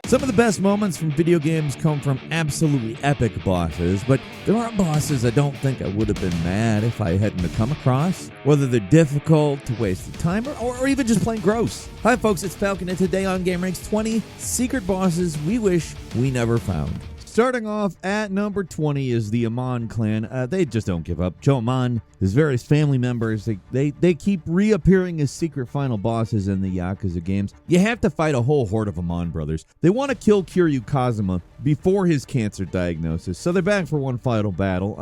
Some of the best moments from video games come from absolutely epic bosses, but there are bosses I don't think I would have been mad if I hadn't come across, whether they're difficult, a waste of time, or even just plain gross. Hi folks, it's Falcon, and today on gameranx, 20 secret bosses we wish we never found. Starting off at number 20 is the Amon clan. They just don't give up. Joe Amon, his various family members, they keep reappearing as secret final bosses in the Yakuza games. You have to fight a whole horde of Amon brothers. They want to kill Kiryu Kazuma before his cancer diagnosis, so they're back for one final battle.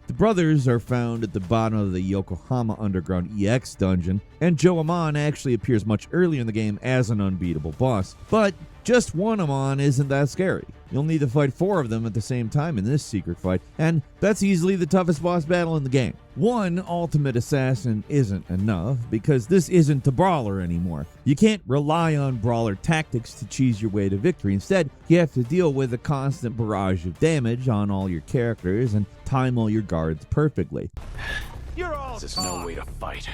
The brothers are found at the bottom of the Yokohama Underground EX dungeon, and Joe Amon actually appears much earlier in the game as an unbeatable boss. But just one Amon isn't that scary. You'll need to fight 4 of them at the same time in this secret fight, and that's easily the toughest boss battle in the game. One ultimate assassin isn't enough, because this isn't a brawler anymore. You can't rely on brawler tactics to cheese your way to victory. Instead, you have to deal with a constant barrage of damage on all your characters and time all your guards perfectly. You're all This is no way to fight.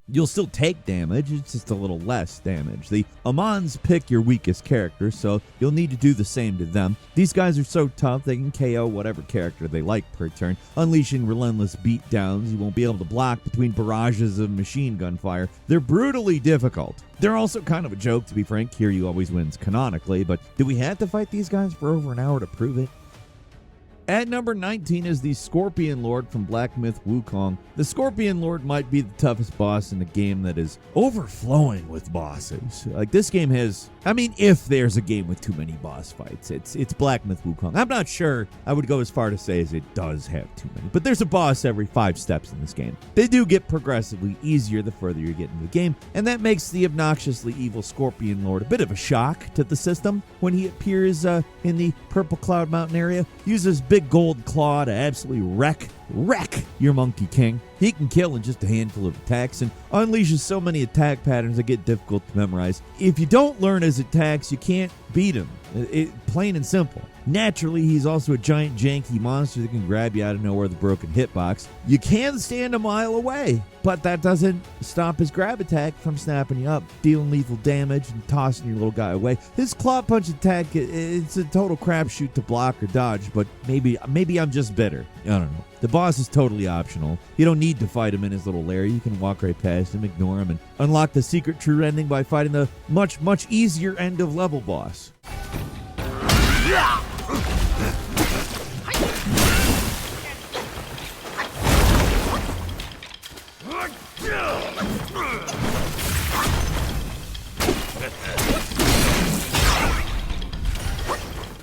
You'll still take damage, it's just a little less damage. The Amons pick your weakest character, so you'll need to do the same to them. These guys are so tough, they can KO whatever character they like per turn, unleashing relentless beatdowns. You won't be able to block between barrages of machine gun fire. They're brutally difficult. They're also kind of a joke, to be frank. Kiryu always wins canonically, but do we have to fight these guys for over an hour to prove it? At number 19 is the Scorpion Lord from Black Myth Wukong. The Scorpion Lord might be the toughest boss in a game that is overflowing with bosses. Like, this game has, if there's a game with too many boss fights, it's Black Myth Wukong. I'm not sure I would go as far to say as it does have too many, but there's a boss every 5 steps in this game. They do get progressively easier the further you get into the game, and that makes the obnoxiously evil Scorpion Lord a bit of a shock to the system when he appears in the Purple Cloud Mountain area. Uses big gold claw to absolutely wreck your Monkey King. He can kill in just a handful of attacks and unleashes so many attack patterns that get difficult to memorize. If you don't learn his attacks, you can't beat him. Plain and simple. Naturally, he's also a giant janky monster that can grab you out of nowhere with a broken hitbox. You can stand a mile away, but that doesn't stop his grab attack from snapping you up, dealing lethal damage and tossing your little guy away. His claw punch attack, it's a total crapshoot to block or dodge, but maybe I'm just bitter. I don't know. The boss is totally optional. You don't need to fight him in his little lair. You can walk right past him, ignore him, and unlock the secret true ending by fighting the much easier end of level boss.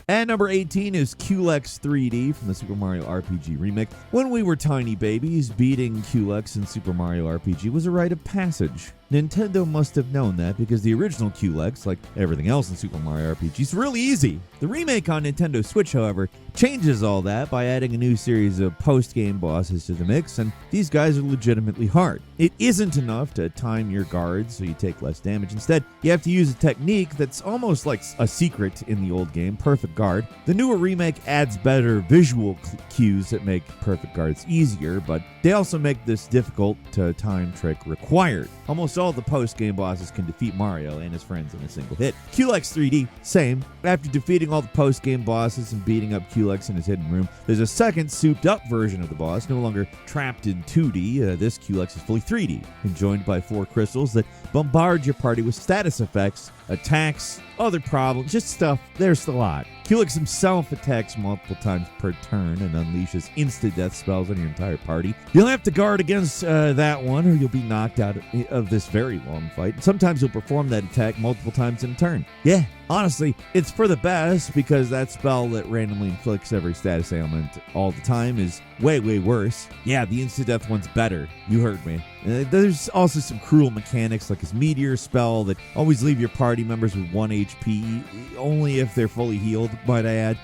And number 18 is Culex 3D from the Super Mario RPG remake. When we were tiny babies, beating Culex in Super Mario RPG was a rite of passage. Nintendo must have known that, because the original Culex, like everything else in Super Mario RPG, is really easy. The remake on Nintendo Switch, however, changes all that by adding a new series of post-game bosses to the mix, and these guys are legitimately hard. It isn't enough to time your guards so you take less damage. Instead, you have to use a technique that's almost like a secret in the old game, Perfect Guard. The newer remake adds better visual cues that make Perfect Guards easier, but they also make this difficult to time trick required. Almost all the post-game bosses can defeat Mario and his friends in a single hit. Culex 3D, same. After defeating all the post-game bosses and beating up Culex in his hidden room, there's a second souped-up version of the boss, no longer trapped in 2D. This Culex is fully 3D, and joined by 4 crystals that bombard your party with status effects, attacks, other problems, just stuff. There's a lot. Culex himself attacks multiple times per turn and unleashes insta-death spells on your entire party. You'll have to guard against that one, or you'll be knocked out of this very long fight. Sometimes you'll perform that attack multiple times in a turn. Yeah, honestly, it's for the best, because that spell that randomly inflicts every status ailment all the time is way worse. Yeah, the insta-death one's better. You heard me. There's also some cruel mechanics, like his meteor spell that always leave your party members with 1 HP, only if they're fully healed, might I add.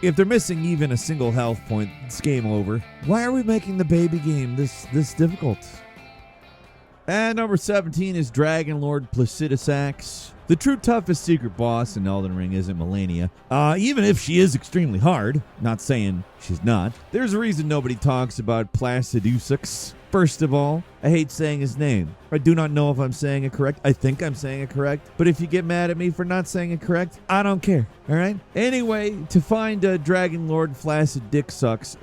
If they're missing even a single health point, it's game over. Why are we making the baby game this difficult? And number 17 is Dragon Lord Placidusax The true toughest secret boss in Elden Ring isn't Melania, even if she is extremely hard. Not saying she's not. There's a reason nobody talks about Placidusix. First of all, I hate saying his name. I do not know if I'm saying it correct. I think I'm saying it correct. But if you get mad at me for not saying it correct, I don't care. All right? Anyway, to find Dragon Lord Flaccid Dick Sucks,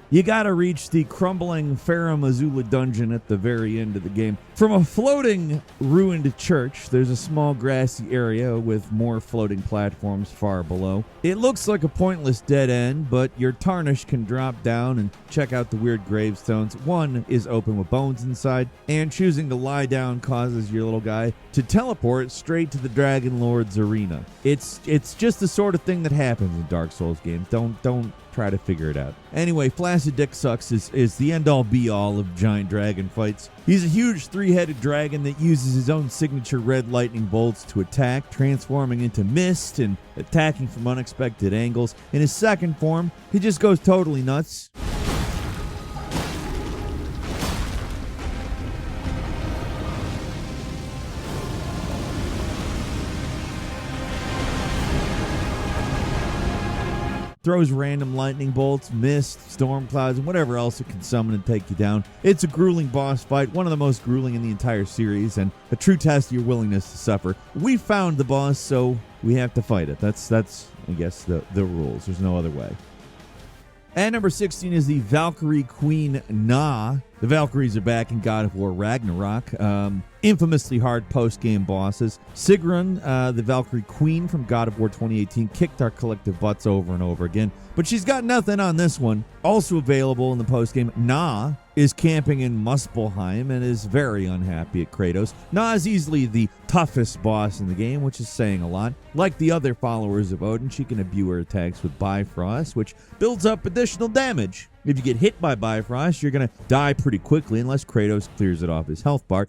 you gotta reach the crumbling Farum Azula dungeon at the very end of the game. From a floating ruined church, there's a small grassy area with more floating platforms far below. It looks like a pointless dead end, but your Tarnish can drop down and check out the weird gravestones. One is open with bones inside, and choosing to lie down causes your little guy to teleport straight to the Dragon Lord's arena. It's just the sort of thing that happens in Dark Souls games. Don't try to figure it out. Anyway, Flaccid Dick Sucks is the end-all be-all of giant dragon fights. He's a huge three-headed dragon that uses his own signature red lightning bolts to attack, transforming into mist and attacking from unexpected angles. In his second form, he just goes totally nuts. Throws random lightning bolts, mist, storm clouds, and whatever else it can summon and take you down. It's a grueling boss fight, one of the most grueling in the entire series, and a true test of your willingness to suffer. We found the boss, so we have to fight it. That's I guess, the rules. There's no other way. And number 16 is the Valkyrie Queen Na. The Valkyries are back in God of War Ragnarok. Infamously hard post-game bosses. Sigrun, the Valkyrie Queen from God of War 2018, kicked our collective butts over and over again. But she's got nothing on this one. Also available in the post-game, Na is camping in Muspelheim and is very unhappy at Kratos. Na is easily the toughest boss in the game, which is saying a lot. Like the other followers of Odin, she can imbue her attacks with Bifrost, which builds up additional damage. If you get hit by Bifrost, you're going to die pretty quickly unless Kratos clears it off his health bar.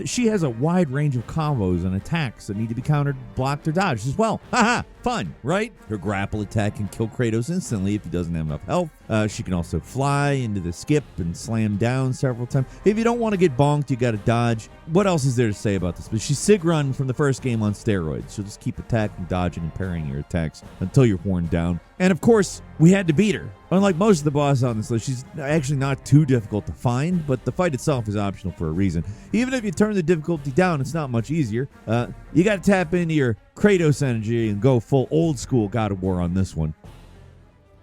She has a wide range of combos and attacks that need to be countered, blocked, or dodged as well. Haha, fun, right? Her grapple attack can kill Kratos instantly if he doesn't have enough health. She can also fly into the skip and slam down several times. If you don't want to get bonked, you gotta dodge. What else is there to say about this? But she's Sigrun from the first game on steroids. So just keep attacking, dodging, and parrying your attacks until you're worn down. And of course, we had to beat her. Unlike most of the bosses on this list, she's actually not too difficult to find, but the fight itself is optional for a reason. Even if you turn the difficulty down, it's not much easier. You gotta tap into your Kratos energy and go full old school God of War on this one.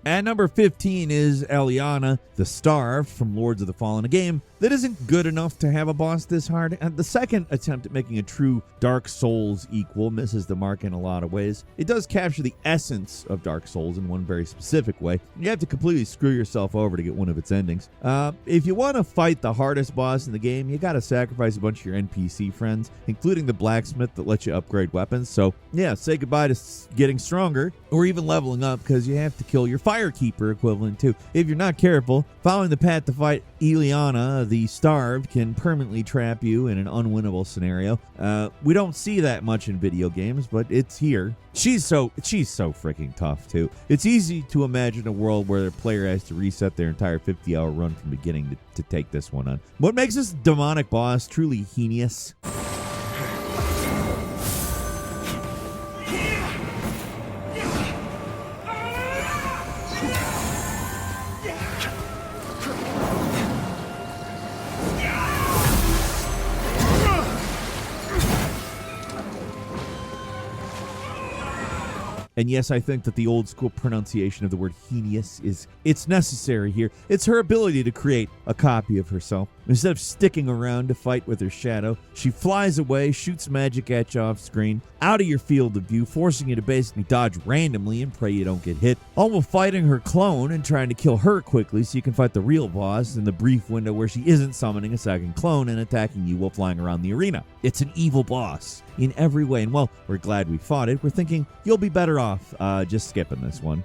At number 15 is Eliana, the Starved from Lords of the Fallen, a game that isn't good enough to have a boss this hard. And the second attempt at making a true Dark Souls equal misses the mark in a lot of ways. It does capture the essence of Dark Souls in one very specific way. You have to completely screw yourself over to get one of its endings. If you want to fight the hardest boss in the game, you got to sacrifice a bunch of your NPC friends, including the blacksmith that lets you upgrade weapons. So yeah, say goodbye to getting stronger or even leveling up, because you have to kill your Firekeeper equivalent too. If you're not careful, following the path to fight Eliana, the Starved, can permanently trap you in an unwinnable scenario. We don't see that much in video games, but it's here. She's so freaking tough too. It's easy to imagine a world where the player has to reset their entire 50-hour run from beginning to take this one on. What makes this demonic boss truly heinous? And yes, I think that the old school pronunciation of the word heinous it's necessary here. It's her ability to create a copy of herself. Instead of sticking around to fight with her shadow, she flies away, shoots magic at you off screen, out of your field of view, forcing you to basically dodge randomly and pray you don't get hit, all while fighting her clone and trying to kill her quickly so you can fight the real boss in the brief window where she isn't summoning a second clone and attacking you while flying around the arena. It's an evil boss in every way, and while we're glad we fought it, we're thinking you'll be better off just skipping this one.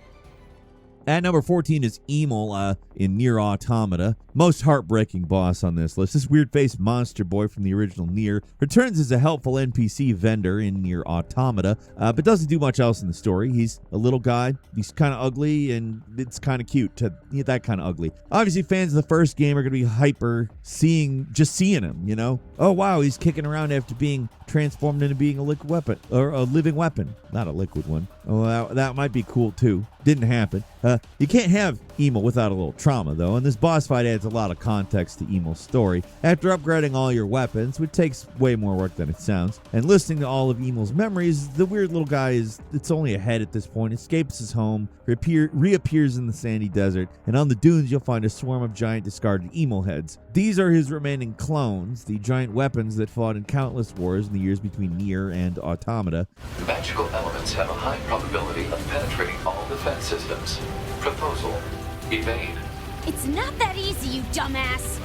At number 14 is Emil in Nier Automata. Most heartbreaking boss on this list. This weird-faced monster boy from the original Nier returns as a helpful NPC vendor in Nier Automata, but doesn't do much else in the story. He's a little guy, he's kind of ugly, and it's kind of cute to that kind of ugly. Obviously, fans of the first game are going to be hyper seeing him, you know? Oh, wow, he's kicking around after being transformed into being a liquid weapon, or a living weapon, not a liquid one. Oh, that might be cool, too. Didn't happen. You can't have Emil without a little trauma, though, and this boss fight adds a lot of context to Emil's story. After upgrading all your weapons, which takes way more work than it sounds, and listening to all of Emil's memories, the weird little guy it's only a head at this point, escapes his home, reappears in the sandy desert, and on the dunes you'll find a swarm of giant discarded Emil heads. These are his remaining clones, the giant weapons that fought in countless wars in the years between Nier and Automata. Magical elements have a high probability of penetrating all defense systems. Proposal: evade. It's not that easy, you dumbass!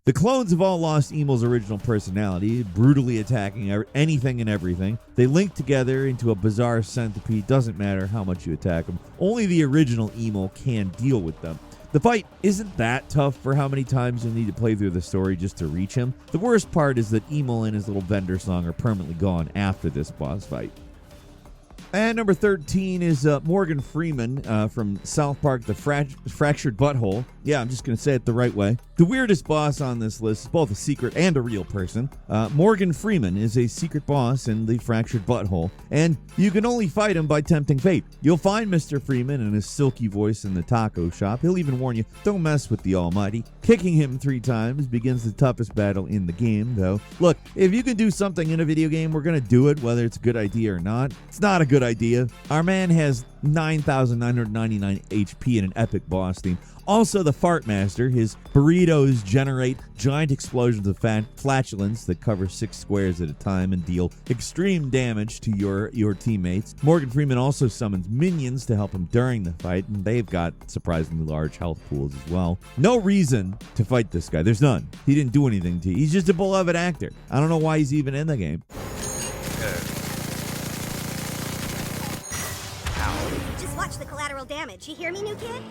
The clones have all lost Emil's original personality, brutally attacking anything and everything. They link together into a bizarre centipede, doesn't matter how much you attack them. Only the original Emil can deal with them. The fight isn't that tough for how many times you'll need to play through the story just to reach him. The worst part is that Emil and his little vendor song are permanently gone after this boss fight. And number 13 is Morgan Freeman from South Park, The Fractured Butthole. Yeah, I'm just going to say it the right way. The weirdest boss on this list is both a secret and a real person. Morgan Freeman is a secret boss in The Fractured Butthole, and you can only fight him by tempting fate. You'll find Mr. Freeman and his silky voice in the taco shop. He'll even warn you, don't mess with the Almighty. Kicking him 3 times begins the toughest battle in the game, though. Look, if you can do something in a video game, we're going to do it, whether it's a good idea or not. It's not a good idea. Our man has 9,999 HP in an epic boss theme. Also, the Fart Master. His burritos generate giant explosions of flatulence that cover 6 squares at a time and deal extreme damage to your teammates. Morgan Freeman also summons minions to help him during the fight, and they've got surprisingly large health pools as well. No reason to fight this guy. There's none. He didn't do anything to you. He's just a beloved actor. I don't know why he's even in the game. Just watch the collateral damage. You hear me, new kid?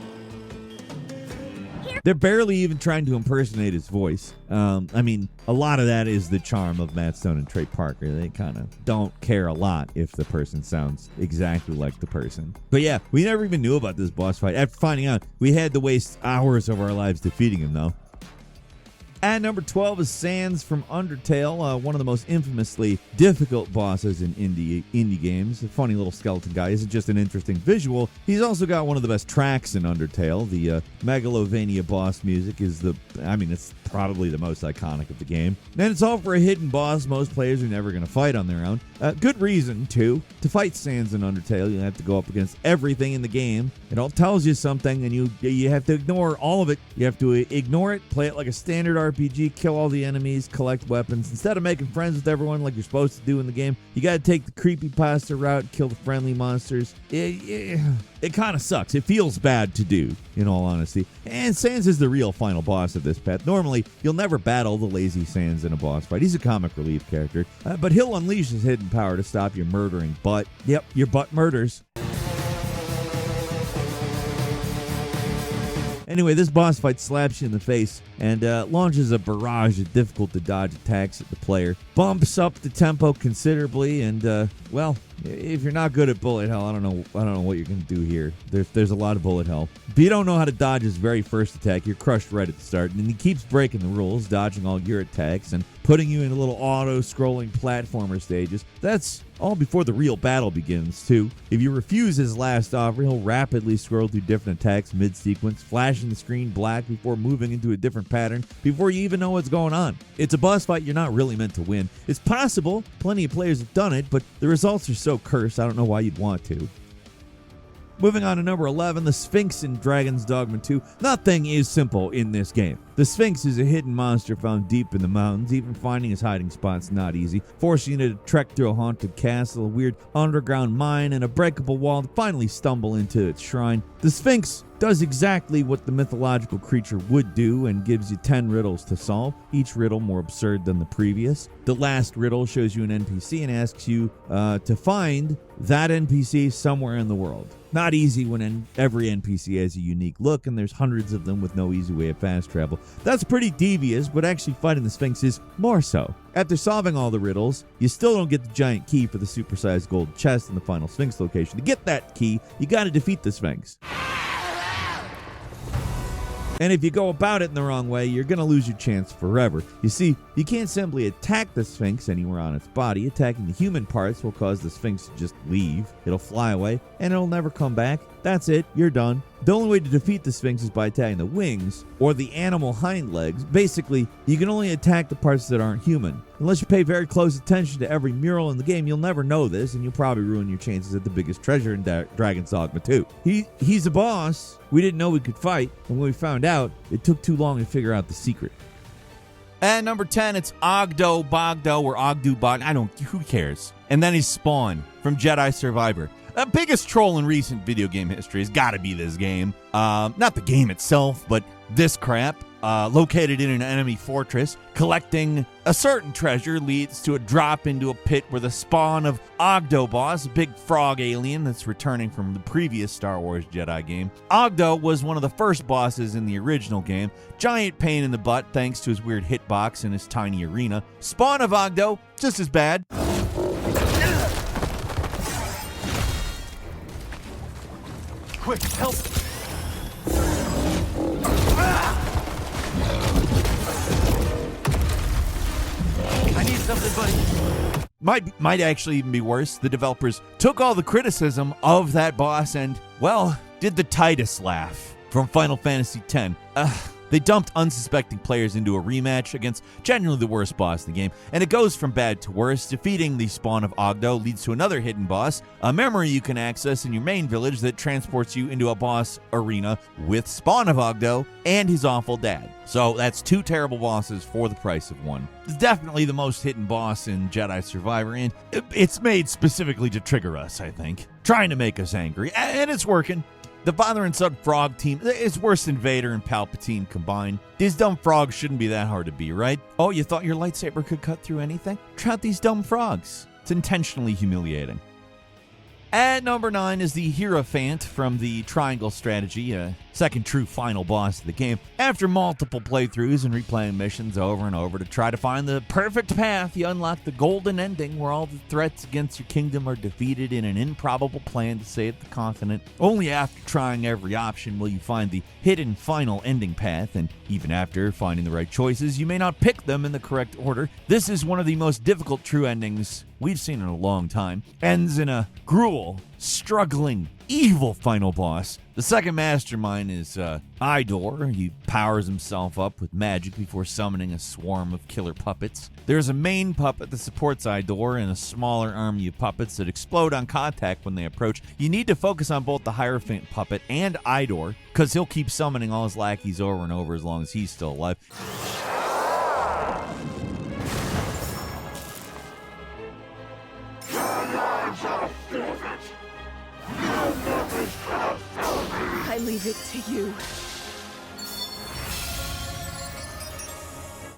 They're barely even trying to impersonate his voice. I mean, a lot of that is the charm of Matt Stone and Trey Parker. They kind of don't care a lot if the person sounds exactly like the person. But yeah, we never even knew about this boss fight. After finding out, we had to waste hours of our lives defeating him, though. At number 12 is Sans from Undertale, one of the most infamously difficult bosses in indie games. A funny little skeleton guy. Isn't just an interesting visual, he's also got one of the best tracks in Undertale. The Megalovania boss music is it's probably the most iconic of the game. And it's all for a hidden boss most players are never going to fight on their own. Good reason, too. To fight Sans in Undertale, you have to go up against everything in the game. It all tells you something, and you have to ignore all of it. You have to ignore it, play it like a standard RPG, kill all the enemies, collect weapons. Instead of making friends with everyone like you're supposed to do in the game, you got to take the creepypasta route, kill the friendly monsters. It kind of sucks. It feels bad to do, in all honesty. And Sans is the real final boss of this path. Normally, you'll never battle the lazy Sans in a boss fight. He's a comic relief character, but he'll unleash his hidden power to stop your murdering butt. Yep, your butt murders. Anyway, this boss fight slaps you in the face and launches a barrage of difficult-to-dodge attacks at the player. Bumps up the tempo considerably, and well, if you're not good at bullet hell, I don't know what you're gonna do here. There's a lot of bullet hell. If you don't know how to dodge his very first attack, you're crushed right at the start, and he keeps breaking the rules, dodging all your attacks and putting you in little auto-scrolling platformer stages. That's all before the real battle begins, too. If you refuse his last offer, he'll rapidly scroll through different attacks mid-sequence, flashing the screen black before moving into a different pattern before you even know what's going on. It's a boss fight you're not really meant to win. It's possible, plenty of players have done it, but the results are so cursed, I don't know why you'd want to. Moving on to number 11, the Sphinx in Dragon's Dogma 2. Nothing is simple in this game. The Sphinx is a hidden monster found deep in the mountains. Even finding his hiding spot's not easy, forcing you to trek through a haunted castle, a weird underground mine, and a breakable wall to finally stumble into its shrine. The Sphinx does exactly what the mythological creature would do and gives you 10 riddles to solve, each riddle more absurd than the previous. The last riddle shows you an NPC and asks you to find that NPC somewhere in the world. Not easy when every NPC has a unique look and there's hundreds of them with no easy way of fast travel. That's pretty devious, but actually fighting the Sphinx is more so. After solving all the riddles, you still don't get the giant key for the supersized gold chest in the final Sphinx location. To get that key, you gotta defeat the Sphinx. And if you go about it in the wrong way, you're going to lose your chance forever. You see, you can't simply attack the Sphinx anywhere on its body. Attacking the human parts will cause the Sphinx to just leave. It'll fly away, and it'll never come back. That's it. You're done. The only way to defeat the Sphinx is by attacking the wings or the animal hind legs. Basically, you can only attack the parts that aren't human. Unless you pay very close attention to every mural in the game, you'll never know this, and you'll probably ruin your chances at the biggest treasure in Dragon's Dogma 2. He's a boss we didn't know we could fight, and when we found out, it took too long to figure out the secret. And number 10, it's Ogdo Bogdo or Ogdo Bog. Who cares? And then he's Spawn from Jedi Survivor. The biggest troll in recent video game history has got to be this game. Not the game itself, but this crap. Located in an enemy fortress, collecting a certain treasure leads to a drop into a pit where the spawn of Ogdo Boss, a big frog alien that's returning from the previous Star Wars Jedi game. Ogdo was one of the first bosses in the original game. Giant pain in the butt thanks to his weird hitbox in his tiny arena. Spawn of Ogdo, just as bad. Quick, help! I need something, buddy. Might actually even be worse. The developers took all the criticism of that boss and, well, did the Titus laugh from Final Fantasy X. They dumped unsuspecting players into a rematch against genuinely the worst boss in the game, and it goes from bad to worse. Defeating the spawn of Ogdo leads to another hidden boss, a memory you can access in your main village that transports you into a boss arena with spawn of Ogdo and his awful dad. So that's two terrible bosses for the price of one. It's definitely the most hidden boss in Jedi Survivor, and it's made specifically to trigger us, I think. Trying to make us angry, and it's working. The father and son frog team is worse than Vader and Palpatine combined. These dumb frogs shouldn't be that hard to beat, right? Oh, you thought your lightsaber could cut through anything? Try out these dumb frogs. It's intentionally humiliating. At number 9 is the Hierophant from the Triangle Strategy, second true final boss of the game. After multiple playthroughs and replaying missions over and over to try to find the perfect path, you unlock the golden ending where all the threats against your kingdom are defeated in an improbable plan to save the continent. Only after trying every option will you find the hidden final ending path, and even after finding the right choices, you may not pick them in the correct order. This is one of the most difficult true endings we've seen in a long time. Ends in a gruel, struggling, evil final boss. The second mastermind is Idor. He powers himself up with magic before summoning a swarm of killer puppets. There's a main puppet that supports Idor and a smaller army of puppets that explode on contact when they approach. You need to focus on both the Hierophant puppet and Idor, because he'll keep summoning all his lackeys over and over as long as he's still alive. I leave it to you.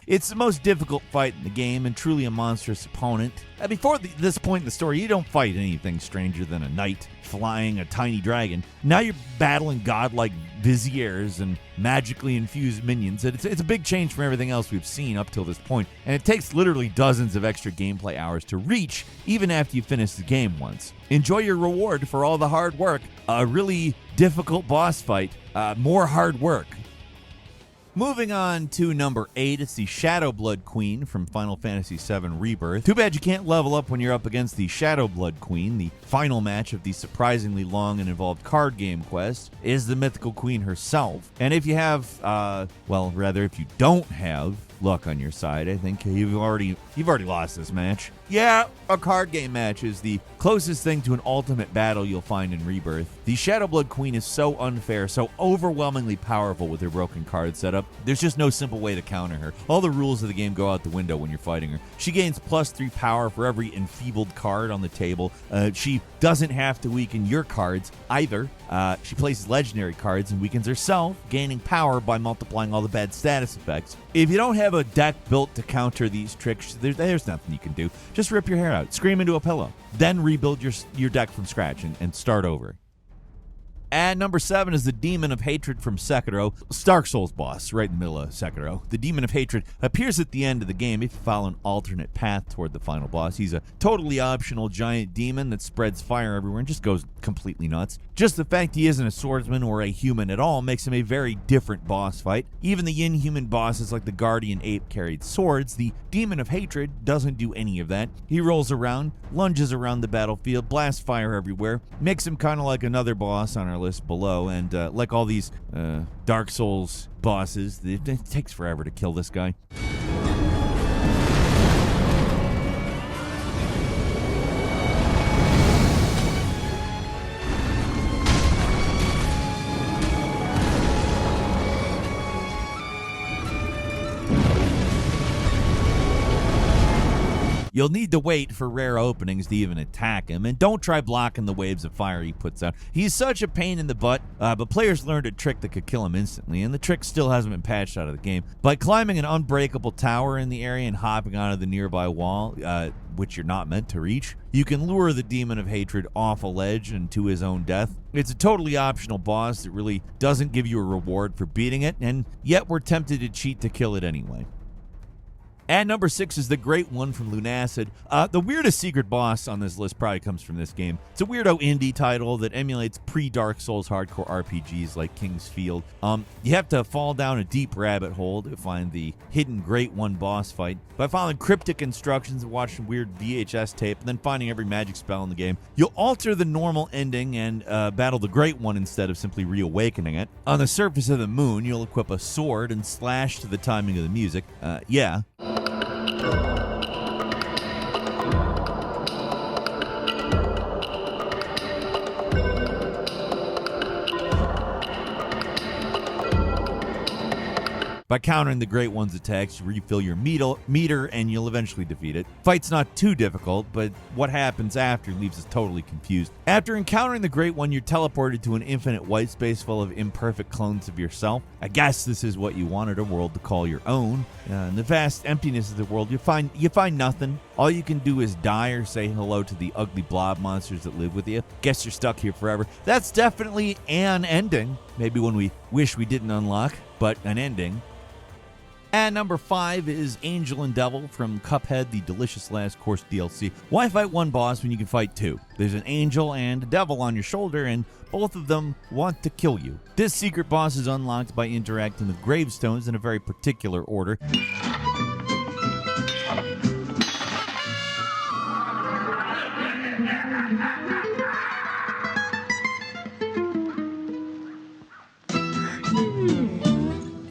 It's the most difficult fight in the game and truly a monstrous opponent. Before this point in the story, you don't fight anything stranger than a knight flying a tiny dragon. Now you're battling godlike viziers and magically infused minions. It's a big change from everything else we've seen up till this point, and it takes literally dozens of extra gameplay hours to reach, even after you finish the game once. Enjoy your reward for all the hard work. A really difficult boss fight. More hard work. Moving on to number 8, it's the Shadow Blood Queen from Final Fantasy VII Rebirth. Too bad you can't level up when you're up against the Shadow Blood Queen. The final match of the surprisingly long and involved card game quest is the mythical queen herself. And if you have, if you don't have luck on your side. I think you've already lost this match. Yeah, a card game match is the closest thing to an ultimate battle you'll find in Rebirth. The Shadowblood Queen is so unfair, so overwhelmingly powerful with her broken card setup. There's just no simple way to counter her. All the rules of the game go out the window when you're fighting her. She gains +3 power for every enfeebled card on the table. She doesn't have to weaken your cards either. She plays legendary cards and weakens herself, gaining power by multiplying all the bad status effects. If you don't have a deck built to counter these tricks, there's nothing you can do. Just rip your hair out, scream into a pillow, then rebuild your deck from scratch and start over. And number 7 is the Demon of Hatred from Sekiro, Dark Souls boss, right in the middle of Sekiro. The Demon of Hatred appears at the end of the game if you follow an alternate path toward the final boss. He's a totally optional giant demon that spreads fire everywhere and just goes completely nuts. Just the fact he isn't a swordsman or a human at all makes him a very different boss fight. Even the inhuman bosses like the Guardian Ape carried swords. The Demon of Hatred doesn't do any of that. He rolls around, lunges around the battlefield, blasts fire everywhere, makes him kind of like another boss on our list below, and like all these Dark Souls bosses, it takes forever to kill this guy. You'll need to wait for rare openings to even attack him, and don't try blocking the waves of fire he puts out. He's such a pain in the butt, but players learned a trick that could kill him instantly, and the trick still hasn't been patched out of the game. By climbing an unbreakable tower in the area and hopping onto the nearby wall, which you're not meant to reach, you can lure the Demon of Hatred off a ledge and to his own death. It's a totally optional boss that really doesn't give you a reward for beating it, and yet we're tempted to cheat to kill it anyway. And number 6 is the Great One from Lunacid. The weirdest secret boss on this list probably comes from this game. It's a weirdo indie title that emulates pre-Dark Souls hardcore RPGs like King's Field. You have to fall down a deep rabbit hole to find the hidden Great One boss fight. By following cryptic instructions and watching weird VHS tape and then finding every magic spell in the game, you'll alter the normal ending and battle the Great One instead of simply reawakening it. On the surface of the moon, you'll equip a sword and slash to the timing of the music. Yeah. By countering the Great One's attacks, you refill your meter and you'll eventually defeat it. Fight's not too difficult, but what happens after leaves us totally confused. After encountering the Great One, you're teleported to an infinite white space full of imperfect clones of yourself. I guess this is what you wanted a world to call your own. In the vast emptiness of the world, you find nothing. All you can do is die or say hello to the ugly blob monsters that live with you. Guess you're stuck here forever. That's definitely an ending. Maybe one we wish we didn't unlock, but an ending. And number 5 is Angel and Devil from Cuphead, the Delicious Last Course DLC. Why fight one boss when you can fight two? There's an angel and a devil on your shoulder, and both of them want to kill you. This secret boss is unlocked by interacting with gravestones in a very particular order.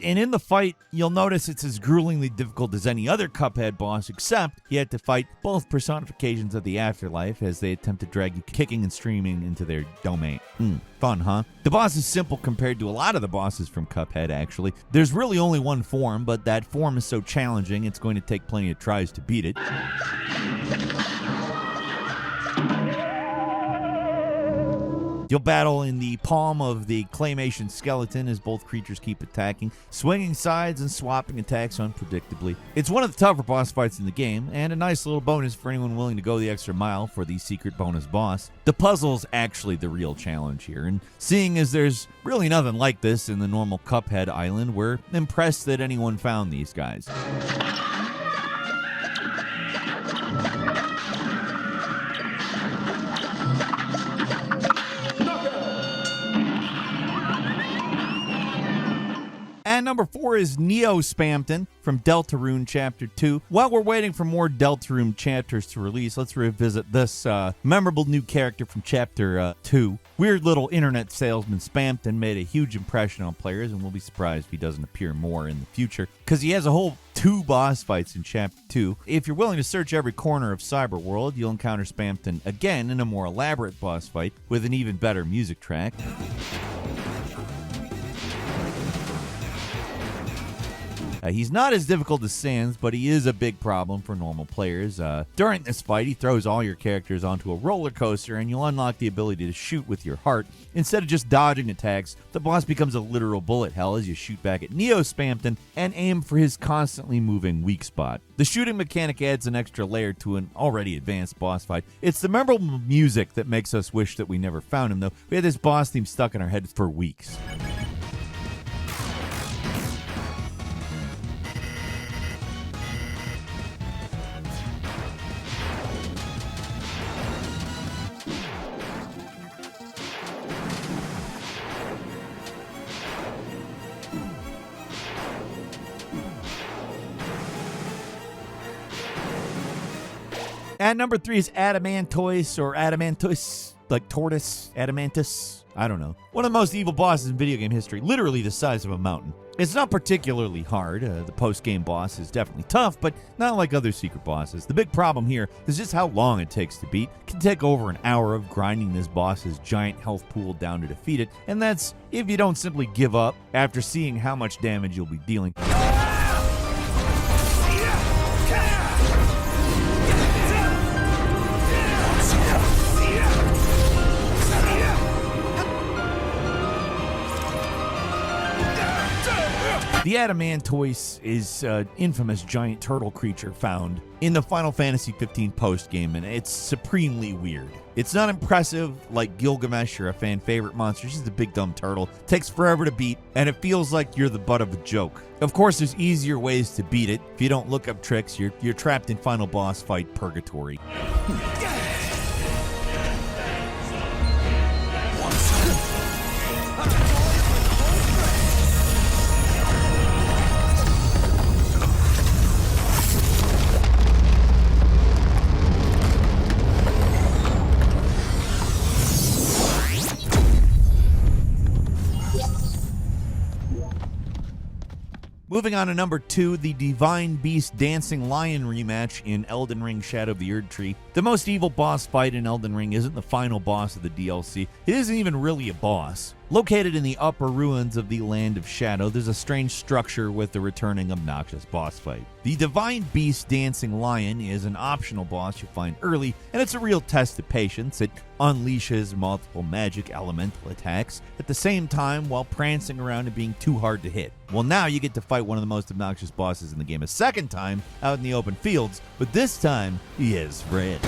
And in the fight, you'll notice it's as gruelingly difficult as any other Cuphead boss, except you had to fight both personifications of the afterlife as they attempt to drag you kicking and screaming into their domain. Fun, huh? The boss is simple compared to a lot of the bosses from Cuphead, actually. There's really only one form, but that form is so challenging it's going to take plenty of tries to beat it. You'll battle in the palm of the claymation skeleton as both creatures keep attacking, swinging sides and swapping attacks unpredictably. It's one of the tougher boss fights in the game, and a nice little bonus for anyone willing to go the extra mile for the secret bonus boss. The puzzle's actually the real challenge here, and seeing as there's really nothing like this in the normal Cuphead island, we're impressed that anyone found these guys. And number 4 is Neo Spamton from Deltarune Chapter 2. While we're waiting for more Deltarune chapters to release, let's revisit this memorable new character from Chapter 2. Weird little internet salesman Spamton made a huge impression on players, and we'll be surprised if he doesn't appear more in the future, because he has a whole 2 boss fights in Chapter 2. If you're willing to search every corner of Cyberworld, you'll encounter Spamton again in a more elaborate boss fight with an even better music track. He's not as difficult as Sans, but he is a big problem for normal players. During this fight, he throws all your characters onto a roller coaster, and you'll unlock the ability to shoot with your heart. Instead of just dodging attacks, the boss becomes a literal bullet hell as you shoot back at Neo Spamton and aim for his constantly moving weak spot. The shooting mechanic adds an extra layer to an already advanced boss fight. It's the memorable music that makes us wish that we never found him, though. We had this boss theme stuck in our heads for weeks. And number 3 is Adamantoise, or Adamantoise, like tortoise, Adamantus, I don't know. One of the most evil bosses in video game history, literally the size of a mountain. It's not particularly hard. The post-game boss is definitely tough, but not like other secret bosses. The big problem here is just how long it takes to beat. It can take over an hour of grinding this boss's giant health pool down to defeat it, and that's if you don't simply give up after seeing how much damage you'll be dealing. The Adamantoise is an infamous giant turtle creature found in the Final Fantasy XV post-game, and it's supremely weird. It's not impressive like Gilgamesh or a fan-favorite monster. It's just a big dumb turtle. It takes forever to beat, and it feels like you're the butt of a joke. Of course, there's easier ways to beat it. If you don't look up tricks, you're trapped in final boss fight purgatory. Moving on to number 2, the Divine Beast Dancing Lion rematch in Elden Ring Shadow of the Erdtree. The most evil boss fight in Elden Ring isn't the final boss of the DLC. It isn't even really a boss. Located in the upper ruins of the Land of Shadow, there's a strange structure with a returning obnoxious boss fight. The Divine Beast Dancing Lion is an optional boss you find early, and it's a real test of patience. It unleashes multiple magic elemental attacks at the same time while prancing around and being too hard to hit. Well, now you get to fight one of the most obnoxious bosses in the game a second time out in the open fields, but this time he is red.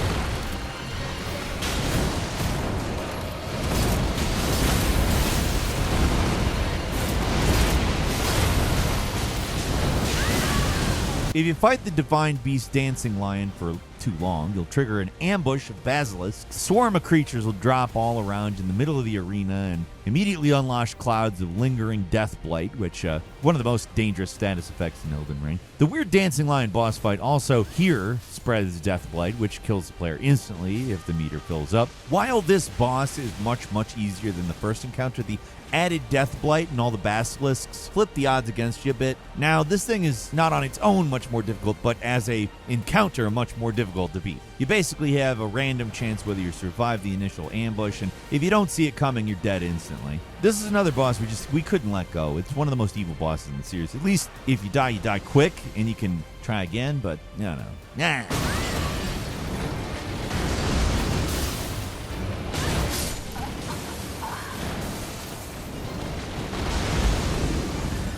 If you fight the Divine Beast Dancing Lion for too long, you'll trigger an ambush of basilisks. A swarm of creatures will drop all around you in the middle of the arena and immediately unleash clouds of lingering death blight, which one of the most dangerous status effects in Elden Ring. The weird Dancing Lion boss fight also here spreads death blight, which kills the player instantly if the meter fills up. While this boss is much, much easier than the first encounter, the added death blight and all the basilisks flip the odds against you a bit. Now, this thing is not on its own much more difficult, but as a encounter, much more difficult to beat. You basically have a random chance whether you survive the initial ambush, and if you don't see it coming, you're dead instantly. This is another boss we couldn't let go. It's one of the most evil bosses in the series. At least if you die quick, and you can try again, but no. Nah.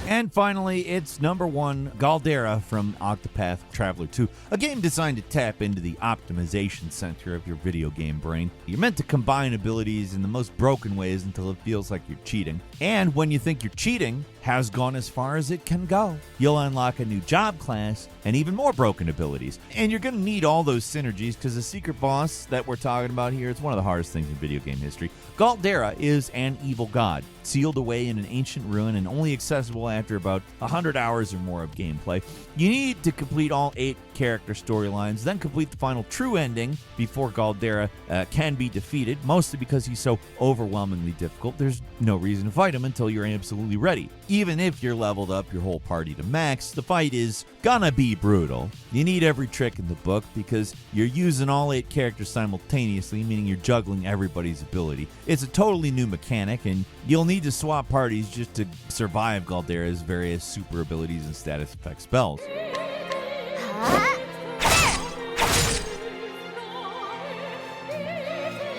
And finally, it's number 1, Galdera from Octopath Traveler 2, a game designed to tap into the optimization center of your video game brain. You're meant to combine abilities in the most broken ways until it feels like you're cheating. And when you think you're cheating, has gone as far as it can go. You'll unlock a new job class and even more broken abilities. And you're going to need all those synergies because the secret boss that we're talking about here, it's one of the hardest things in video game history. Galdera is an evil god, sealed away in an ancient ruin and only accessible after about 100 hours or more of gameplay. You need to complete all 8 character storylines, then complete the final true ending before Galdera can be defeated, mostly because he's so overwhelmingly difficult. There's no reason to fight him until you're absolutely ready. Even if you're leveled up your whole party to max, the fight is gonna be brutal. You need every trick in the book because you're using all 8 characters simultaneously, meaning you're juggling everybody's ability. It's a totally new mechanic, and you'll need to swap parties just to survive Galdera's various super abilities and status effect spells.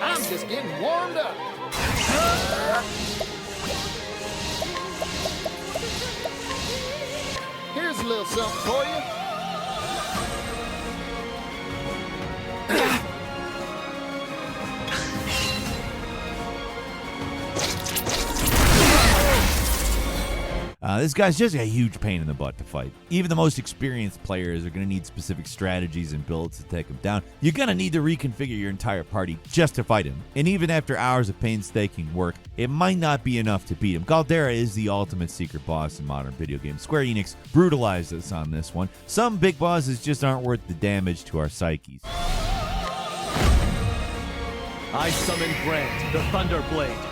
I'm just getting warmed up. Here's a little something for you. This guy's just a huge pain in the butt to fight. Even the most experienced players are going to need specific strategies and builds to take him down. You're going to need to reconfigure your entire party just to fight him. And even after hours of painstaking work, it might not be enough to beat him. Galdera is the ultimate secret boss in modern video games. Square Enix brutalized us on this one. Some big bosses just aren't worth the damage to our psyches. I summon Grant, the Thunderblade.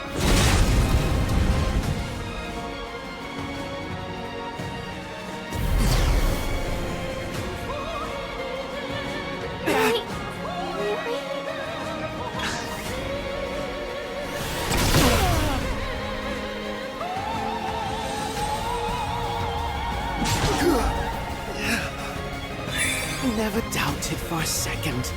Never doubted for a second.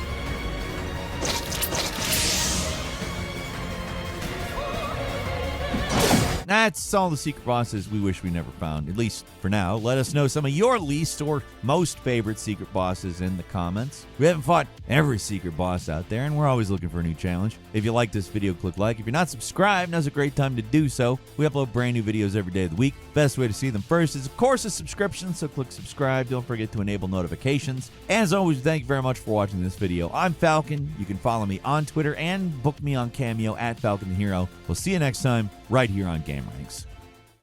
That's all the secret bosses we wish we never found, at least for now. Let us know some of your least or most favorite secret bosses in the comments. We haven't fought every secret boss out there, and we're always looking for a new challenge. If you like this video, click like. If you're not subscribed, now's a great time to do so. We upload brand new videos every day of the week. Best way to see them first is, of course, a subscription, so click subscribe. Don't forget to enable notifications. As always, thank you very much for watching this video. I'm Falcon. You can follow me on Twitter and book me on Cameo at Falcon the Hero. We'll see you next time right here on gameranx.